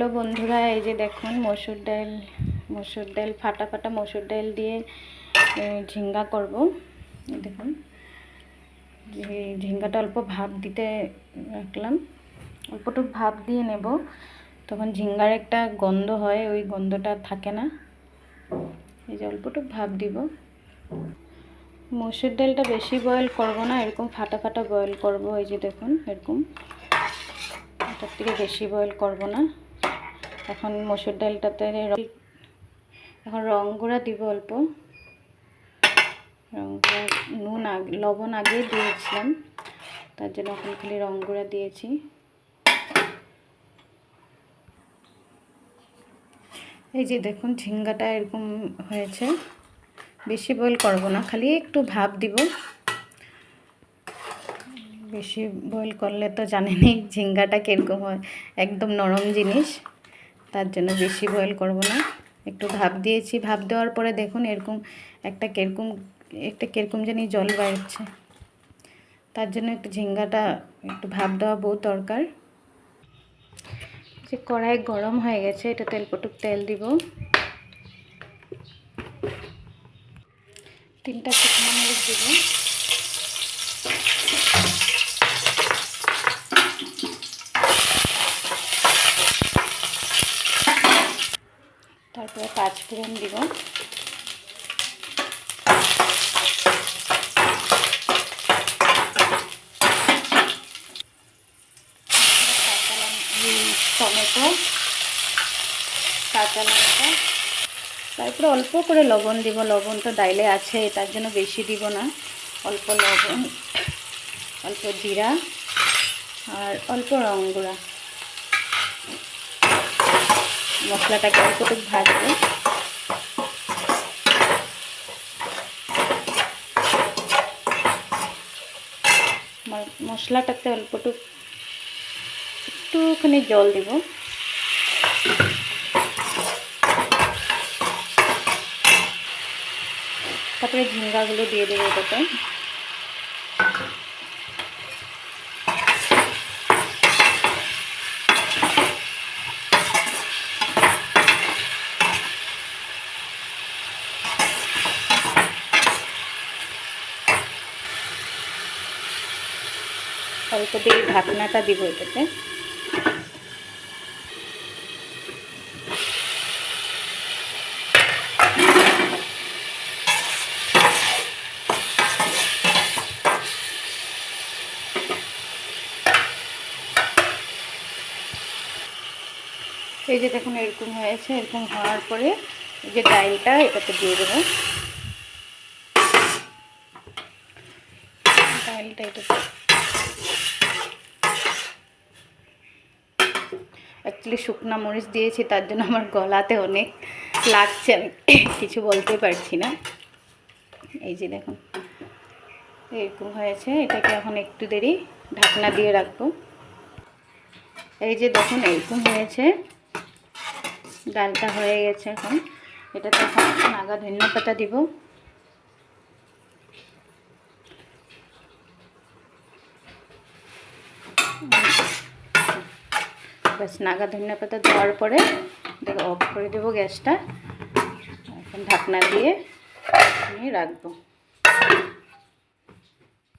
Hello বন্ধুরা, এই যে দেখুন মসুর ডাল ফাটা ফাটা মসুর ডাল দিয়ে ঝিঙ্গা করব। দেখুন ঝিঙ্গাটা অল্প ভাপ দিতে রাখলাম, অল্পটুক ভাপ দিয়ে নেব, তখন ঝিঙ্গার একটা গন্ধ হয়, ওই গন্ধটা থাকে না। এই যে অল্পটুক ভাপ দিব। মসুর ডালটা বেশি বয়েল করব না, এরকম ফাটা ফাটা বয়েল করব। এই যে দেখুন এরকম, এটার থেকে বেশি বয়েল করব না। এখন মসুর ডালটাতে এখন রং গুঁড়া দিব অল্প, রং গুঁড়া, নুন লবণ আগে দিয়েছিলাম, তার জন্য এখন খালি রং গুঁড়া দিয়েছি। এই যে দেখুন ঝিঙ্গাটা এরকম হয়েছে, বেশি বয়েল করব না, খালি একটু ভাপ দিব। বেশি বয়েল করলে তো জানেনই ঝিঙ্গাটা কীরকম হয়, একদম নরম জিনিস, তার জন্য বেশি বয়েল করব না, একটু ভাপ দিয়েছি। ভাপ দেওয়ার পরে দেখুন এরকম একটা কিরকম জানি জল বেরোচ্ছে, তার জন্য একটু ঝিঙ্গাটা একটু ভাপ দেওয়া বহুত দরকার। যে কড়াই গরম হয়ে গেছে, এটা অল্পটুক তেল দিব, 3টা শুকনো মরিচ দিব, তারপরে 5 ফোড়ন দিব, টমেটো, কাঁচা লঙ্কা, তারপরে অল্প করে লবণ দিব। লবণ তো ডাইলে আছে, তার জন্য বেশি দিব না, অল্প লবণ, অল্প জিরা আর অল্প রং গুঁড়া। মশলাটাকে অল্পটুকু ভাজবো। মশলাটাতে একটুখানি জল দিব, তারপরে ঝিঙ্গাগুলো দিয়ে দেবো এটাতে। অল্প দিয়ে ঢাকনাটা দিব এটাতে। এই যে দেখুন এরকম হয়েছে, এরকম হওয়ার পরে এই যে ডালটা এটাতে দিয়ে দেবো। ডালটা এটাতে অ্যাকচুয়ালি শুকনো মরিচ দিয়েছি, তার জন্য আমার গলাতে অনেক লাগছে, আমি কিছু বলতে পারছি না। এই যে দেখুন এরকম হয়েছে, এটাকে এখন একটু দেরি ঢাকনা দিয়ে রাখবো। এই যে দেখুন এরকম হয়েছে, ডালটা হয়ে গেছে। এখন এটাতে এখন নাগা ধনিয়া পাতা দিব, ব্যাস। নাগা ধনিয়া পাতা দেওয়ার পরে অফ করে দেবো গ্যাসটা, এখন ঢাকনা দিয়ে রাখবো।